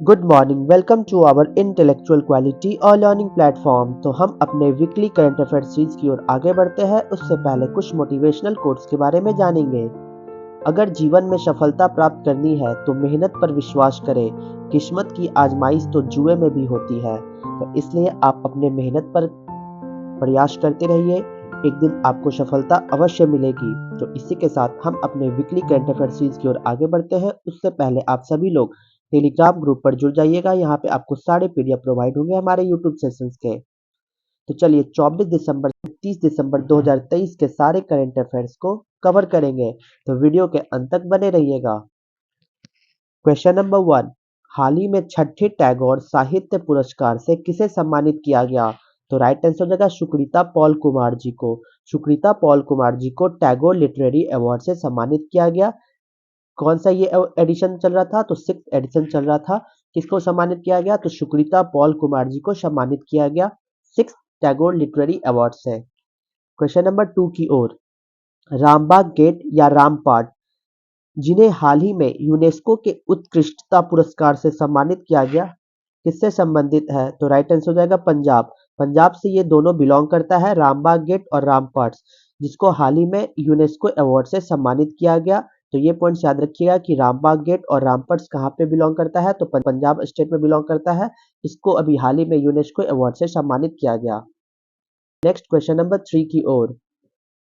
Good morning, welcome to our intellectual quality और learning platform. तो हम अपने वीकली करंट अफेयर सीरीज की ओर आगे बढ़ते हैं। उससे पहले कुछ मोटिवेशनल कोट्स के बारे में जानेंगे। अगर जीवन में सफलता प्राप्त करनी है तो मेहनत पर विश्वास करें। किस्मत की आजमाइश तो जुए में भी होती है, तो इसलिए आप अपने मेहनत पर प्रयास करते रहिए। एक दिन आपको सफलता अवश्य मिलेगी। तो इसी के साथ हम अपने वीकली करंट अफेयर सीरीज की ओर आगे बढ़ते हैं। उससे पहले आप सभी लोग टेलीग्राम ग्रुप पर जुड़ जाइएगा। यहाँ पे आपको सारे पीडीएफ प्रोवाइड होंगे हमारे यूट्यूब सेशंस के। तो चलिए 24 दिसंबर से 30 दिसंबर 2023 के सारे करंट अफेयर्स को कवर करेंगे, तो वीडियो के अंत तक बने रहिएगा। क्वेश्चन नंबर 1, हाल ही में छठे टैगोर साहित्य पुरस्कार से किसे सम्मानित किया गया? तो राइट आंसर हो जाएगा सुकृता पॉल कुमार जी को। सुकृता पॉल कुमार जी को टैगोर लिटरेरी अवार्ड से सम्मानित किया गया। कौन सा ये एडिशन चल रहा था? तो 6th एडिशन चल रहा था। किसको सम्मानित किया गया? तो सुकृता पॉल कुमार जी को सम्मानित किया गया 6th टैगोर लिटरेरी अवार्ड से। क्वेश्चन नंबर 2 की ओर, रामबाग गेट या रामपाट, जिन्हें हाल ही में यूनेस्को के उत्कृष्टता पुरस्कार से सम्मानित किया गया, किससे संबंधित है? तो राइट आंसर हो जाएगा पंजाब। पंजाब से ये दोनों बिलोंग करता है, रामबाग गेट और रामपाट, जिसको हाल ही में यूनेस्को अवार्ड से सम्मानित किया गया। तो ये पॉइंट्स याद रखिएगा कि रामबाग गेट और रामपाट कहाँ पे बिलोंग करता है? तो पंजाब स्टेट में बिलोंग करता है। इसको अभी हाल ही में यूनेस्को अवार्ड से सम्मानित किया गया। नेक्स्ट क्वेश्चन नंबर 3 की ओर,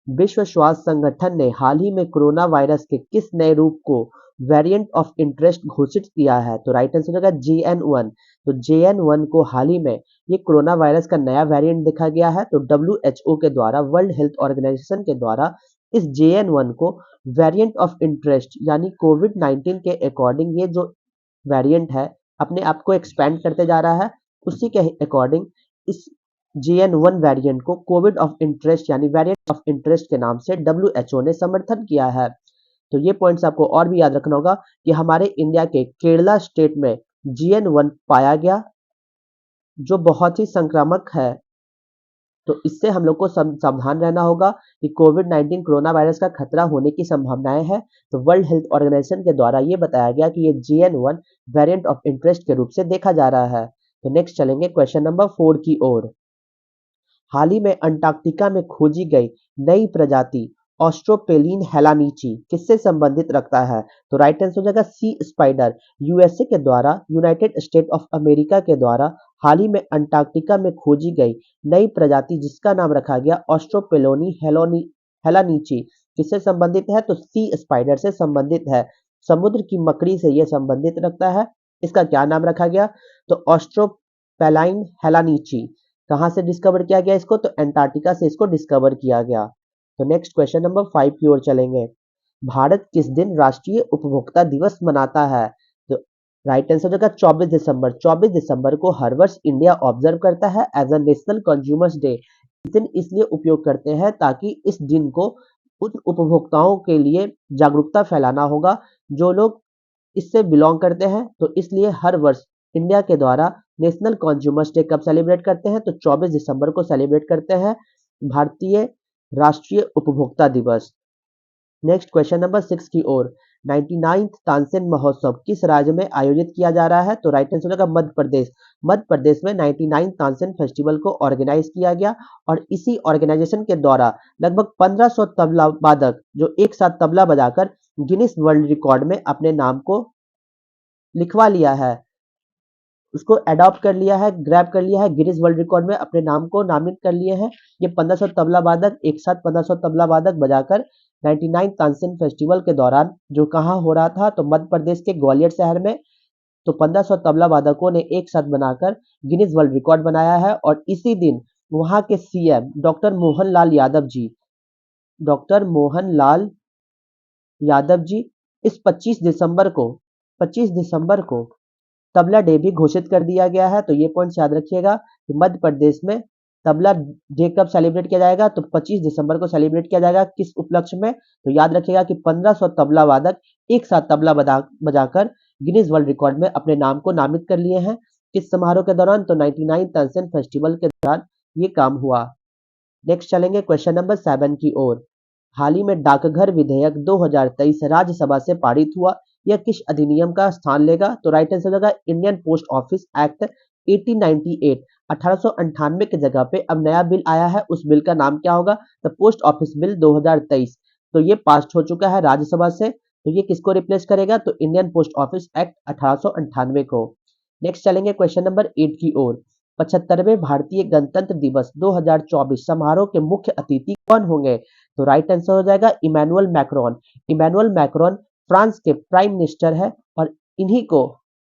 विश्व स्वास्थ्य संगठन ने हाल ही में कोरोना वायरस के किस नए रूप को वेरिएंट ऑफ इंटरेस्ट घोषित किया है? तो राइट आंसर होगा JN1। तो JN1 को हाल ही में ये कोरोना वायरस का नया वेरिएंट देखा गया है। तो WHO के द्वारा, वर्ल्ड हेल्थ ऑर्गेनाइजेशन के द्वारा इस JN1 को वेरिएंट ऑफ इंटरेस्ट यानी कोविड-19 के अकॉर्डिंग ये जो वेरिएंट है अपने आप को एक्सपेंड करते जा रहा है। उसी के अकॉर्डिंग इस JN1 वेरिएंट को कोविड ऑफ इंटरेस्ट यानी वेरिएंट ऑफ इंटरेस्ट के नाम से WHO ने समर्थन किया है। तो ये पॉइंट्स आपको और भी याद रखना होगा कि हमारे इंडिया के केरला स्टेट में JN1 पाया गया, जो बहुत ही संक्रामक है। तो इससे हम लोग को सावधान रहना होगा कि कोविड-19 कोरोना वायरस का खतरा होने की संभावनाएं है। तो वर्ल्ड हेल्थ ऑर्गेनाइजेशन के द्वारा ये बताया गया कि ये JN1 वेरिएंट ऑफ इंटरेस्ट के रूप से देखा जा रहा है। तो नेक्स्ट चलेंगे क्वेश्चन नंबर 4 की ओर। हाल ही में अंटार्कटिका में खोजी गई नई प्रजाति ऑस्ट्रोपेलिन हेलानीची किससे संबंधित रखता है? तो राइट आंसर हो जाएगा सी स्पाइडर। यूएसए के द्वारा, यूनाइटेड स्टेट ऑफ अमेरिका के द्वारा हाल ही में अंटार्कटिका में खोजी गई नई प्रजाति जिसका नाम रखा गया ऑस्ट्रोपेलोनी हेलानीची किससे संबंधित है? तो सी स्पाइडर से संबंधित है। समुद्र की मकड़ी से यह संबंधित रखता है। इसका क्या नाम रखा गया? तो ऑस्ट्रोपेलाइन हेलानीची। कहाँ से डिस्कवर किया गया इसको? तो अंटार्कटिका से इसको डिस्कवर किया गया। तो नेक्स्ट क्वेश्चन नंबर 5 की ओर चलेंगे। भारत किस दिन राष्ट्रीय उपभोक्ता दिवस मनाता है? तो राइट आंसर हो जाएगा 24 दिसंबर। 24 दिसंबर को हर वर्ष इंडिया ऑब्जर्व करता है as a national consumers day. इस दिन इसलिए उपयोग करते हैं ताकि इस दिन को उन उपभोक्ताओं के लिए जागरूकता फैलाना होगा जो लोग इससे बिलोंग करते हैं। तो इसलिए हर वर्ष इंडिया के द्वारा नेशनल कंज्यूमर्स डे कब सेलिब्रेट करते हैं? तो 24 दिसंबर को सेलिब्रेट करते हैं, भारतीय राष्ट्रीय उपभोक्ता दिवस। नेक्स्ट क्वेश्चन नंबर 6 की ओर, 99th तानसेन महोत्सव किस राज्य में आयोजित किया जा रहा है? तो राइट आंसर होगा मध्य प्रदेश। मध्य प्रदेश में 99th तानसेन फेस्टिवल को ऑर्गेनाइज किया गया और इसी ऑर्गेनाइजेशन के द्वारा लगभग 1500 तबला वादक जो एक साथ तबला बजाकर गिनीज वर्ल्ड रिकॉर्ड में अपने नाम को लिखवा लिया है, उसको अडॉप्ट कर लिया है, ग्रैब कर लिया है, गिनीज वर्ल्ड रिकॉर्ड में अपने नाम को नामित कर लिए हैं। ये 1500 तबला वादक एक साथ 1500 तबला वादक बजाकर 99 तानसेन फेस्टिवल के दौरान, जो कहाँ हो रहा था? तो मध्य प्रदेश के ग्वालियर शहर में। तो 1500 तबला वादकों ने एक साथ बनाकर गिनीज वर्ल्ड रिकॉर्ड बनाया है और इसी दिन वहां के CM डॉक्टर मोहन लाल यादव जी इस 25 दिसंबर को तबला डे भी घोषित कर दिया गया है। तो ये पॉइंट्स याद रखिएगा कि मध्य प्रदेश में तबला डे कब सेलिब्रेट किया जाएगा? तो 25 दिसंबर को सेलिब्रेट किया जाएगा। किस उपलक्ष्य में? तो याद रखिएगा कि 1500 तबला वादक एक साथ तबला बजाकर गिनीज वर्ल्ड रिकॉर्ड में अपने नाम को नामित कर लिए हैं। किस समारोह के दौरान? तो 99 तानसेन फेस्टिवल के दौरान ये काम हुआ। नेक्स्ट चलेंगे क्वेश्चन नंबर 7 की ओर। हाल ही में डाकघर विधेयक 2023 राज्यसभा से पारित हुआ, यह किस अधिनियम का स्थान लेगा? तो राइट आंसर होगा इंडियन पोस्ट ऑफिस एक्ट 1898। 1898 की जगह पे अब नया बिल आया है, उस बिल का नाम क्या होगा? The post office bill 2023। तो ये पास हो चुका है राज्यसभा से। तो ये किसको रिप्लेस करेगा? तो इंडियन पोस्ट ऑफिस एक्ट 1898 को। नेक्स्ट चलेंगे क्वेश्चन नंबर 8 की ओर। 75वें भारतीय गणतंत्र दिवस 2024 समारोह के मुख्य अतिथि कौन होंगे? तो राइट आंसर हो जाएगा Emmanuel Macron. Emmanuel Macron France के प्राइम मिनिस्टर है और इन्हीं को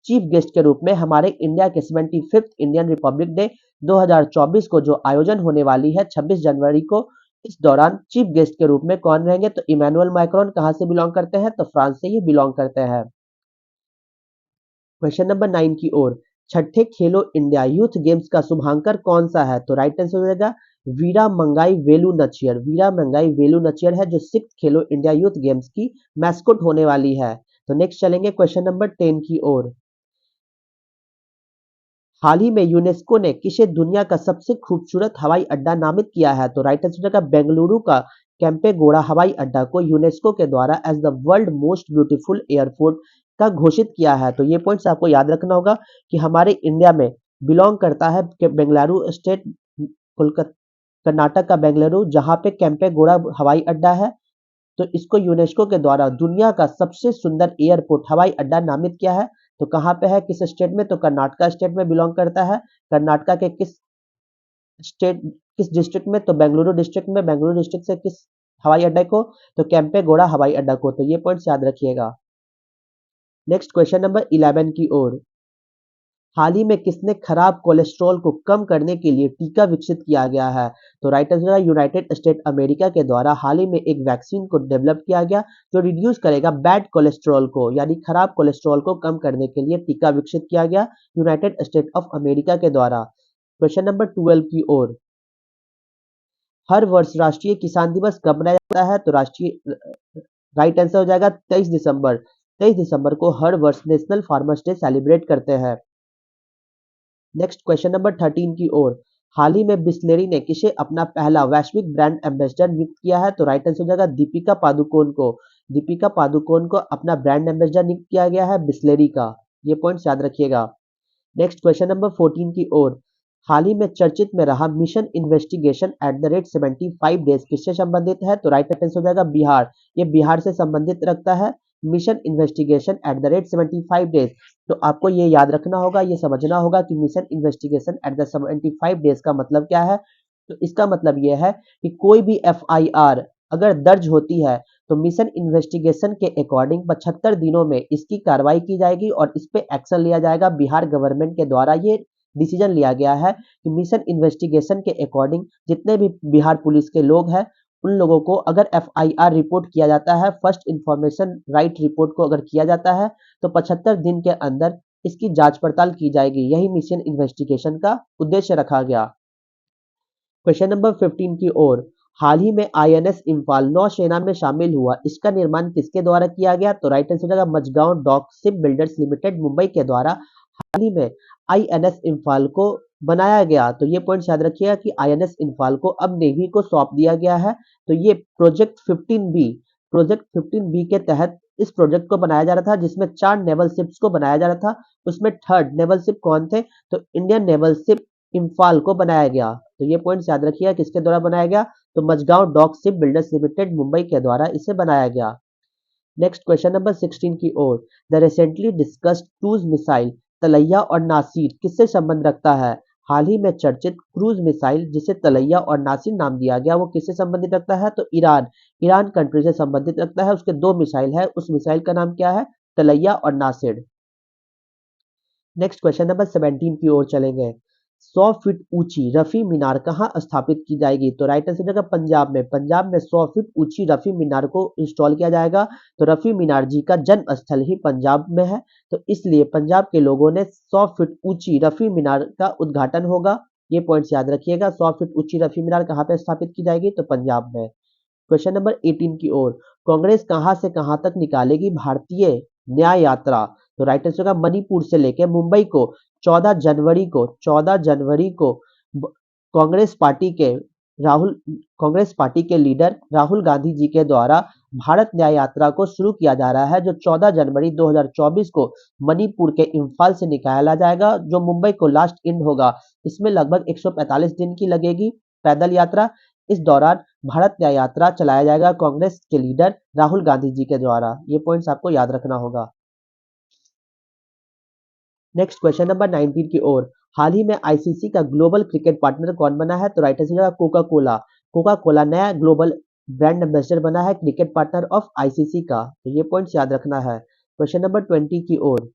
चीफ गेस्ट के रूप में हमारे इंडिया के 75th इंडियन रिपब्लिक डे 2024 को जो आयोजन होने वाली है 26 जनवरी को, इस दौरान चीफ गेस्ट के रूप में कौन रहेंगे? तो इमैनुअल मैक्रोन कहां से बिलोंग करते हैं? तो फ्रांस से ही बिलोंग करते हैं। क्वेश्चन नंबर 9 की ओर। छठे खेलो इंडिया यूथ गेम्स का शुभांकर कौन सा है? तो राइट आंसर हो जाएगा वीरा मंगाई वेलु नचियर। वीरा मंगाई वेलु नचियर है जो 6th खेलो इंडिया यूथ गेम्स की मैस्कोट होने वाली है। तो नेक्स्ट चलेंगे क्वेश्चन नंबर 10 की ओर। हाल ही में यूनेस्को ने किसे दुनिया का सबसे खूबसूरत हवाई अड्डा नामित किया है? तो राइट आंसर का बेंगलुरु का कैंपेगौड़ा हवाई अड्डा को यूनेस्को के द्वारा as the world most beautiful airport का घोषित किया है। तो ये पॉइंट्स आपको याद रखना होगा कि हमारे इंडिया में बिलोंग करता है बेंगलुरु स्टेट, कोलकाता कर्नाटक का बेंगलुरु, जहाँ पे कैंपेगौड़ा हवाई अड्डा है। तो इसको यूनेस्को के द्वारा दुनिया का सबसे सुंदर एयरपोर्ट हवाई अड्डा नामित किया है। तो कहाँ पे है, किस स्टेट में? तो कर्नाटका स्टेट में बिलोंग करता है। कर्नाटका के किस स्टेट, किस डिस्ट्रिक्ट में? तो बेंगलुरु डिस्ट्रिक्ट में। बेंगलुरु डिस्ट्रिक्ट से किस हवाई अड्डे को? तो कैंपेगौड़ा हवाई अड्डा को। तो ये पॉइंट्स याद रखिएगा। नेक्स्ट क्वेश्चन नंबर 11 की ओर। हाल ही में किसने खराब कोलेस्ट्रॉल को कम करने के लिए टीका विकसित किया गया है? तो राइट आंसर है यूनाइटेड स्टेट अमेरिका के द्वारा हाल ही में एक वैक्सीन को डेवलप किया गया जो रिड्यूस करेगा बैड कोलेस्ट्रॉल को, यानी खराब कोलेस्ट्रॉल को कम करने के लिए टीका विकसित किया गया यूनाइटेड स्टेट ऑफ अमेरिका के द्वारा। क्वेश्चन नंबर 12 की ओर। हर वर्ष राष्ट्रीय किसान दिवस कब मनाया जाता है? तो राष्ट्रीय राइट आंसर हो जाएगा 23 दिसंबर। 23 दिसंबर को हर वर्ष नेशनल फार्मर्स डे सेलिब्रेट करते हैं। नेक्स्ट क्वेश्चन नंबर 13 की ओर। हाल ही में बिस्लेरी ने किसे अपना पहला वैश्विक ब्रांड एम्बेसडर नियुक्त किया है? तो राइट आंसर हो जाएगा दीपिका पादुकोण को। दीपिका पादुकोण को अपना ब्रांड एम्बेसडर नियुक्त किया गया है बिस्लेरी का। ये पॉइंट्स याद रखिएगा। नेक्स्ट क्वेश्चन नंबर 14 की ओर। हाल ही में चर्चित में रहा mission investigation at the rate 75 days किससे संबंधित है? तो राइट आंसर हो जाएगा बिहार। ये बिहार से संबंधित रखता है mission investigation at the rate 75 days. तो आपको ये याद रखना होगा, ये समझना होगा कि mission investigation at the 75 days का मतलब क्या है। तो इसका मतलब ये है कि कोई भी एफआईआर अगर दर्ज होती है तो मिशन इन्वेस्टिगेशन के अकॉर्डिंग 75 दिनों में इसकी कार्रवाई की जाएगी और इस पे एक्शन लिया जाएगा। बिहार गवर्नमेंट के द्वारा ये डिसीजन लिया गया है कि मिशन इन्वेस्टिगेशन के अकॉर्डिंग जितने भी बिहार पुलिस के लोग हैं उन लोगों को अगर एफआईआर रिपोर्ट किया जाता है, फर्स्ट इंफॉर्मेशन राइट रिपोर्ट को अगर किया जाता है तो 75 दिन के अंदर इसकी जांच पड़ताल की जाएगी। यही मिशन इन्वेस्टिगेशन का उद्देश्य रखा गया। क्वेश्चन नंबर 15 की ओर। हाल ही में आईएनएस इम्फाल नौसेना में शामिल हुआ, इसका निर्माण किसके द्वारा किया गया? तो राइट आंसर हो जाएगा Mazagon dock ship builders limited Mumbai के द्वारा हाल ही में आईएनएस इम्फाल को बनाया गया। तो ये पॉइंट याद रखिएगा कि आईएनएस इम्फाल को अब नेवी को सौंप दिया गया है। तो ये प्रोजेक्ट 15 बी के तहत इस प्रोजेक्ट को बनाया जा रहा था जिसमें 4 नेवल शिप्स को बनाया जा रहा था। उसमें थर्ड नेवल शिप कौन थे? तो इंडियन नेवल शिप इम्फाल को बनाया गया। तो ये पॉइंट्स याद रखिएगा किसके द्वारा बनाया गया? तो Mazagon dock ship builders limited Mumbai के द्वारा इसे बनाया गया। नेक्स्ट क्वेश्चन नंबर 16 की ओर। The recently discussed cruise missile Talaiya और नासिर किससे संबंध रखता है? हाल ही में चर्चित क्रूज मिसाइल जिसे तलैया और नासिर नाम दिया गया वो किससे संबंधित रखता है? तो ईरान कंट्री से संबंधित रखता है। उसके 2 मिसाइल है, उस मिसाइल का नाम क्या है? तलैया और नासिर। नेक्स्ट क्वेश्चन नंबर 17 की ओर चलेंगे। 100 फीट ऊंची रफी मीनार कहाँ स्थापित की जाएगी? तो राइट आंसर जगह पंजाब में। पंजाब में 100 फीट ऊंची रफी मीनार को इंस्टॉल किया जाएगा। तो रफी मीनार जी का जन्म स्थल ही पंजाब में है, तो इसलिए पंजाब के लोगों ने 100 फीट ऊंची रफी मीनार का उद्घाटन होगा। ये पॉइंट्स याद रखिएगा। 100 फीट ऊंची रफी मीनार कहाँ पे स्थापित की जाएगी? तो पंजाब में। क्वेश्चन नंबर 18 की ओर। कांग्रेस कहां से कहां तक निकालेगी भारतीय न्याय यात्रा? तो राइट आंसर होगा मणिपुर से लेकर मुंबई को 14 जनवरी को कांग्रेस पार्टी के राहुल कांग्रेस पार्टी के लीडर राहुल गांधी जी के द्वारा भारत न्याय यात्रा को शुरू किया जा रहा है, जो 14 जनवरी 2024 को मणिपुर के इम्फाल से निकाला जाएगा, जो मुंबई को लास्ट एंड होगा। इसमें लगभग 145 दिन की लगेगी पैदल यात्रा। इस दौरान भारत न्याय यात्रा चलाया जाएगा कांग्रेस के लीडर राहुल गांधी जी के द्वारा। ये पॉइंट्स आपको याद रखना होगा। नेक्स्ट क्वेश्चन नंबर 19 की ओर। हाल ही में आईसीसी का ग्लोबल क्रिकेट पार्टनर कौन बना है? तो right answer Coca Cola. Coca Cola नया ग्लोबल ब्रांड एम्बेसडर बना है क्रिकेट पार्टनर ऑफ आईसीसी का। तो ये पॉइंट्स याद रखना है। क्वेश्चन नंबर 20 की ओर।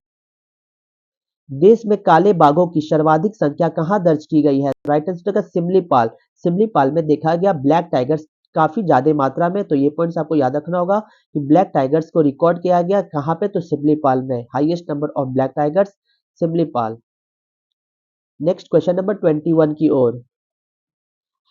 देश में काले बाघों की सर्वाधिक संख्या कहां दर्ज की गई है? राइट आंसर का सिमलीपाल। सिमलीपाल में देखा गया ब्लैक टाइगर्स काफी ज्यादा मात्रा में। तो ये पॉइंट्स आपको याद रखना होगा कि ब्लैक टाइगर्स को रिकॉर्ड किया गया कहां पे? तो सिमलीपाल में highest number of black tigers Similipal. Next question number 21 की ओर।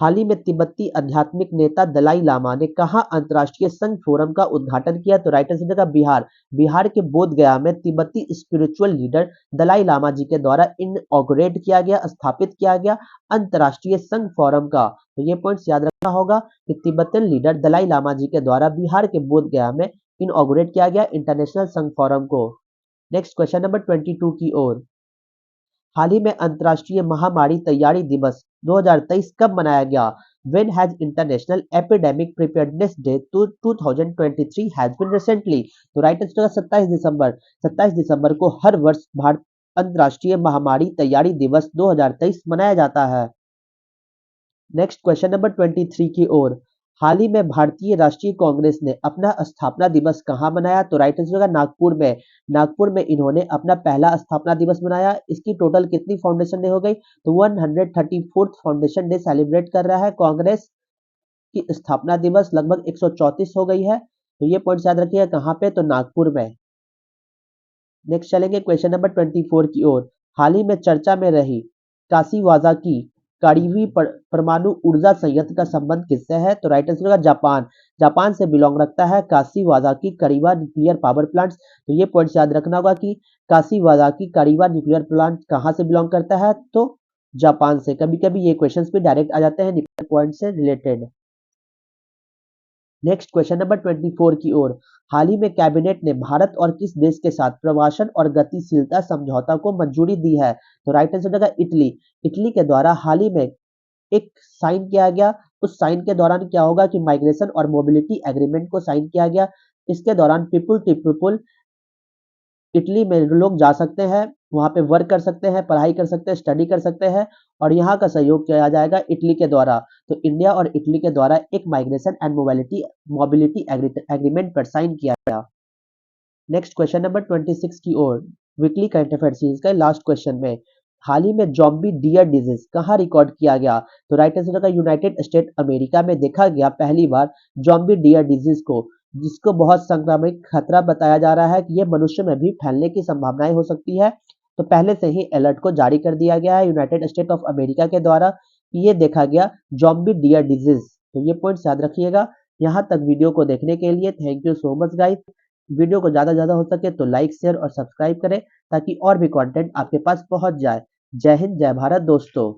हाल ही में तिब्बती आध्यात्मिक नेता दलाई लामा ने कहा अंतर्राष्ट्रीय संघ फोरम का उद्घाटन किया? तो राइट आंसर का बिहार। बिहार के बोध गया में तिब्बती स्पिरिचुअल लीडर दलाई लामा जी के द्वारा इनऑगरेट किया गया, स्थापित किया गया अंतर्राष्ट्रीय संघ फोरम का। तो ये पॉइंट्स याद रखना होगा कि तिब्बतन लीडर दलाई लामा जी के द्वारा बिहार के बोध गया में इनऑगरेट किया गया इंटरनेशनल संघ फोरम को। नेक्स्ट क्वेश्चन नंबर 22 की ओर। हाल ही में अंतर्राष्ट्रीय महामारी तैयारी दिवस 2023 कब मनाया गया? When has International Epidemic Preparedness Day 2023 has been recently? तो राइट आंसर 27 दिसंबर। 27 दिसंबर को हर वर्ष भारत अंतर्राष्ट्रीय महामारी तैयारी दिवस 2023 मनाया जाता है। नेक्स्ट क्वेश्चन नंबर 23 की ओर। हाल ही में भारतीय राष्ट्रीय कांग्रेस ने अपना स्थापना दिवस कहां मनाया? तो राइट आंसर होगा नागपुर में। नागपुर में इन्होंने अपना पहला स्थापना दिवस मनाया। इसकी टोटल कितनी फाउंडेशन डे हो गई? तो 134th फाउंडेशन डे सेलिब्रेट कर रहा है कांग्रेस की स्थापना दिवस लगभग 134 हो गई है। तो ये पॉइंट याद रखिएगा कहां पे? तो नागपुर में। नेक्स्ट चलेंगे क्वेश्चन नंबर 24 की ओर। हाल ही में चर्चा में रही काशीवाजा की कारीवी परमाणु ऊर्जा संयंत्र का संबंध किससे है? तो राइट आंसर होगा जापान। जापान से बिलोंग रखता है काशीवाजा की करीवा न्यूक्लियर पावर प्लांट्स। तो ये पॉइंट याद रखना होगा कि काशीवाजा की करीवा न्यूक्लियर प्लांट कहाँ से बिलोंग करता है? तो जापान से। कभी कभी ये क्वेश्चंस भी डायरेक्ट आ जाते हैं न्यूक्लियर पॉइंट से रिलेटेड। नेक्स्ट क्वेश्चन नंबर 24 की ओर। हाल ही में कैबिनेट ने भारत और किस देश के साथ प्रवासन और गतिशीलता समझौता को मंजूरी दी है? तो राइट आंसर होगा इटली। इटली के द्वारा हाल ही में एक साइन किया गया। उस साइन के दौरान क्या होगा कि माइग्रेशन और मोबिलिटी एग्रीमेंट को साइन किया गया। इसके दौरान पीपुल टू पीपुल इटली में लोग जा सकते हैं, वहां पे वर्क कर सकते हैं, पढ़ाई कर सकते हैं, स्टडी कर सकते हैं और यहाँ का सहयोग किया जाएगा इटली के द्वारा। तो इंडिया और इटली के द्वारा एक माइग्रेशन एंड मोबिलिटी एग्रीमेंट पर साइन किया गया। नेक्स्ट क्वेश्चन नंबर 26 की ओर। वीकली करंट अफेयर सीरीज का लास्ट क्वेश्चन में हाल ही में जॉम्बी डियर डिजीज कहाँ रिकॉर्ड किया गया? तो राइट आंसर होगा यूनाइटेड स्टेट अमेरिका में देखा गया पहली बार जॉम्बी डियर डिजीज को, जिसको बहुत संक्रामक खतरा बताया जा रहा है कि ये मनुष्य में भी फैलने की संभावनाएं हो सकती है। तो पहले से ही अलर्ट को जारी कर दिया गया है यूनाइटेड स्टेट ऑफ अमेरिका के द्वारा कि ये देखा गया जॉम्बी डियर डिजीज। तो ये पॉइंट्स याद रखिएगा। यहाँ तक वीडियो को देखने के लिए thank you so much guys. Video को ज़्यादा से ज़्यादा हो सके तो लाइक शेयर और सब्सक्राइब करें ताकि और भी कंटेंट आपके पास पहुंच जाए। जय हिंद जय भारत दोस्तों।